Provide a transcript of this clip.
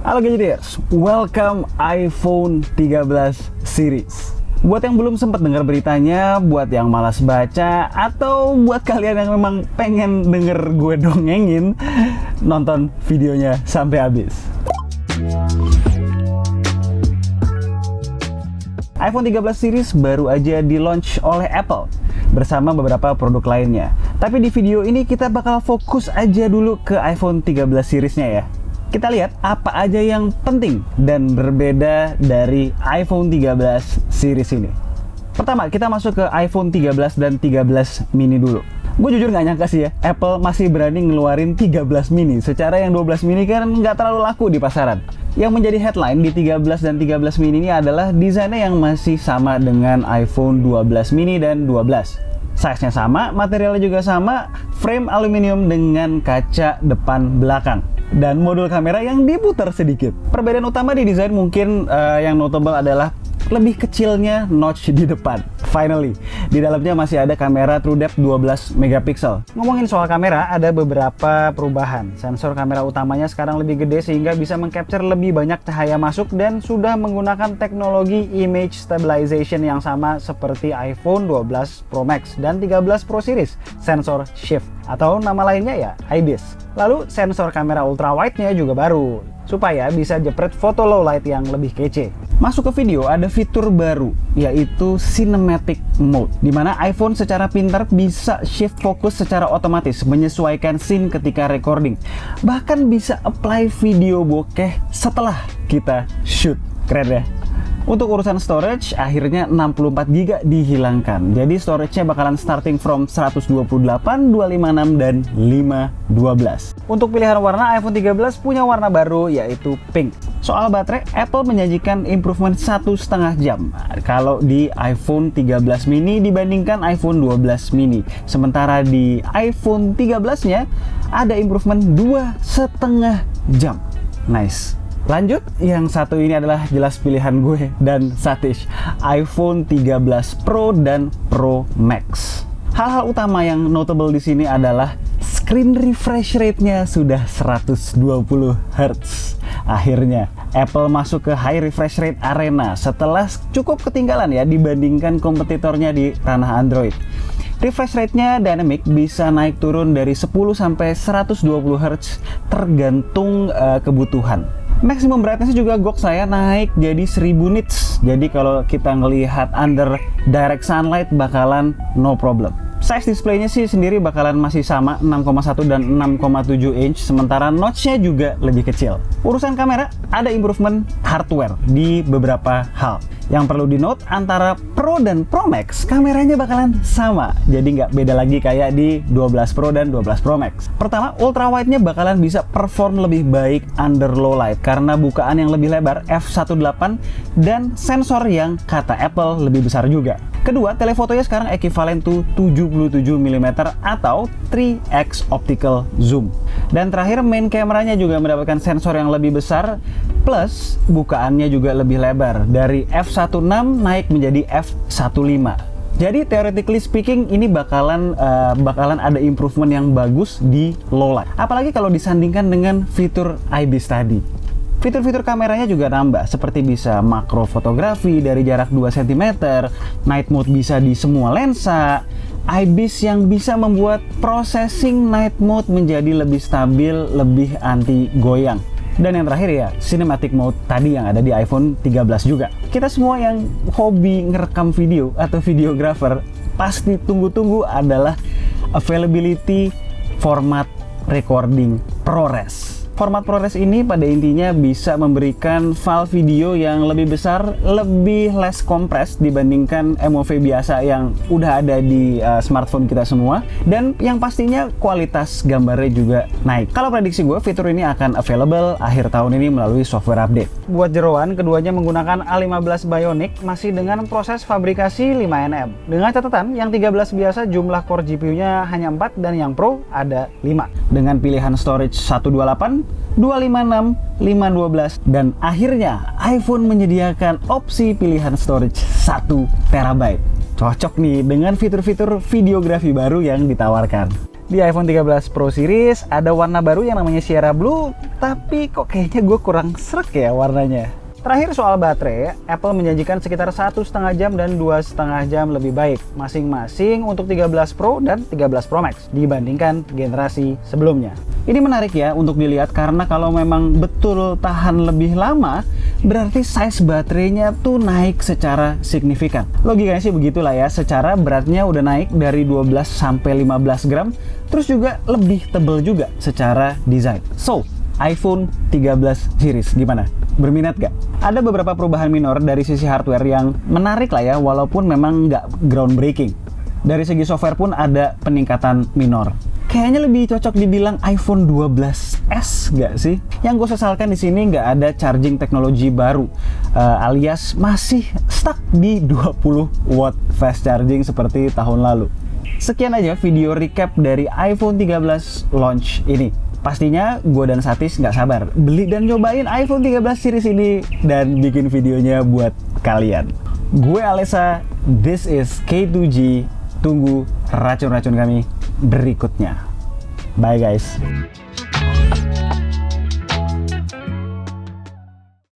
Halo Gadgeters, welcome iPhone 13 series. Buat yang belum sempat dengar beritanya, buat yang malas baca, atau buat kalian yang memang pengen denger gue dongengin, nonton videonya sampai habis. iPhone 13 series baru aja di-launch oleh Apple bersama beberapa produk lainnya. Tapi di video ini kita bakal fokus aja dulu ke iPhone 13 seriesnya ya. Kita lihat apa aja yang penting dan berbeda dari iPhone 13 series ini. Pertama, kita masuk ke iPhone 13 dan 13 mini dulu. Gue jujur nggak nyangka sih ya, Apple masih berani ngeluarin 13 mini. Secara yang 12 mini kan nggak terlalu laku di pasaran. Yang menjadi headline di 13 dan 13 mini ini adalah desainnya yang masih sama dengan iPhone 12 mini dan 12. Size-nya sama, materialnya juga sama, frame aluminium dengan kaca depan belakang. Dan modul kamera yang diputar sedikit. Perbedaan utama di desain mungkin yang notable adalah lebih kecilnya notch di depan. Finally, di dalamnya masih ada kamera TrueDepth 12 megapiksel. Ngomongin soal kamera, ada beberapa perubahan. Sensor kamera utamanya sekarang lebih gede sehingga bisa mengcapture lebih banyak cahaya masuk dan sudah menggunakan teknologi image stabilization yang sama seperti iPhone 12 Pro Max dan 13 Pro Series, sensor shift atau nama lainnya ya IBIS. Lalu sensor kamera ultrawide-nya juga baru supaya bisa jepret foto low light yang lebih kece. Masuk ke video, ada fitur baru yaitu Cinematic Mode, di mana iPhone secara pintar bisa shift fokus secara otomatis menyesuaikan scene ketika recording. Bahkan bisa apply video bokeh setelah kita shoot. Keren ya? Untuk urusan storage, akhirnya 64GB dihilangkan. Jadi storage-nya bakalan starting from 128, 256, dan 512. Untuk pilihan warna, iPhone 13 punya warna baru yaitu pink. Soal baterai, Apple menjanjikan improvement 1,5 jam kalau di iPhone 13 mini dibandingkan iPhone 12 mini. Sementara di iPhone 13-nya ada improvement 2,5 jam. Nice. Lanjut, yang satu ini adalah jelas pilihan gue dan Satish, iPhone 13 Pro dan Pro Max. Hal-hal utama yang notable di sini adalah screen refresh rate-nya sudah 120 Hz. Akhirnya, Apple masuk ke high refresh rate arena setelah cukup ketinggalan ya dibandingkan kompetitornya di ranah Android. Refresh rate-nya dynamic, bisa naik turun dari 10 sampai 120 Hz tergantung kebutuhan. Maksimum brightness juga gok saya naik jadi 1000 nits. Jadi kalau kita ngelihat under direct sunlight bakalan no problem. Size displaynya sih sendiri bakalan masih sama 6,1 dan 6,7 inch, sementara notch-nya juga lebih kecil. Urusan kamera, ada improvement hardware di beberapa hal. Yang perlu di-note, antara Pro dan Pro Max, kameranya bakalan sama. Jadi nggak beda lagi kayak di 12 Pro dan 12 Pro Max. Pertama, ultrawide-nya bakalan bisa perform lebih baik under low light karena bukaan yang lebih lebar f1.8 dan sensor yang kata Apple lebih besar juga. Kedua, telefotonya sekarang ekivalen to 77mm atau 3x optical zoom. Dan terakhir, main kameranya juga mendapatkan sensor yang lebih besar, plus bukaannya juga lebih lebar, dari f1.6 naik menjadi f1.5. Jadi theoretically speaking, ini bakalan ada improvement yang bagus di low light. Apalagi kalau disandingkan dengan fitur IBIS tadi. Fitur-fitur kameranya juga nambah, seperti bisa makro fotografi dari jarak 2 cm, night mode bisa di semua lensa, IBIS yang bisa membuat processing night mode menjadi lebih stabil, lebih anti goyang. Dan yang terakhir ya, cinematic mode tadi yang ada di iPhone 13 juga. Kita semua yang hobi ngerekam video atau videographer pasti tunggu-tunggu adalah availability format recording ProRes. Format ProRes ini pada intinya bisa memberikan file video yang lebih besar, lebih less compressed dibandingkan MOV biasa yang udah ada di smartphone kita semua, dan yang pastinya kualitas gambarnya juga naik. Kalau prediksi gue, fitur ini akan available akhir tahun ini melalui software update. Buat jeroan, keduanya menggunakan A15 Bionic masih dengan proses fabrikasi 5nm. Dengan catatan, yang 13 biasa jumlah core GPU-nya hanya 4 dan yang Pro ada 5. Dengan pilihan storage 128, 256, 512, dan akhirnya iPhone menyediakan opsi pilihan storage 1 TB. Cocok nih dengan fitur-fitur videografi baru yang ditawarkan. Di iPhone 13 Pro Series ada warna baru yang namanya Sierra Blue, tapi kok kayaknya gue kurang srek ya warnanya. Terakhir soal baterai, Apple menjanjikan sekitar 1,5 jam dan 2,5 jam lebih baik masing-masing untuk 13 Pro dan 13 Pro Max dibandingkan generasi sebelumnya. Ini menarik ya untuk dilihat karena kalau memang betul tahan lebih lama, berarti size baterainya tuh naik secara signifikan. Logikanya sih begitulah ya, secara beratnya udah naik dari 12 sampai 15 gram, terus juga lebih tebal juga secara desain. So, iPhone 13 series gimana? Berminat gak? Ada beberapa perubahan minor dari sisi hardware yang menarik lah ya, walaupun memang nggak groundbreaking. Dari segi software pun ada peningkatan minor. Kayaknya lebih cocok dibilang iPhone 12s nggak sih? Yang gue sesalkan di sini nggak ada charging teknologi baru, alias masih stuck di 20 watt fast charging seperti tahun lalu. Sekian aja video recap dari iPhone 13 launch ini. Pastinya gue dan Satis nggak sabar beli dan nyobain iPhone 13 series ini dan bikin videonya buat kalian. Gue Alessa, this is K2G. Tunggu racun-racun kami berikutnya. Bye guys.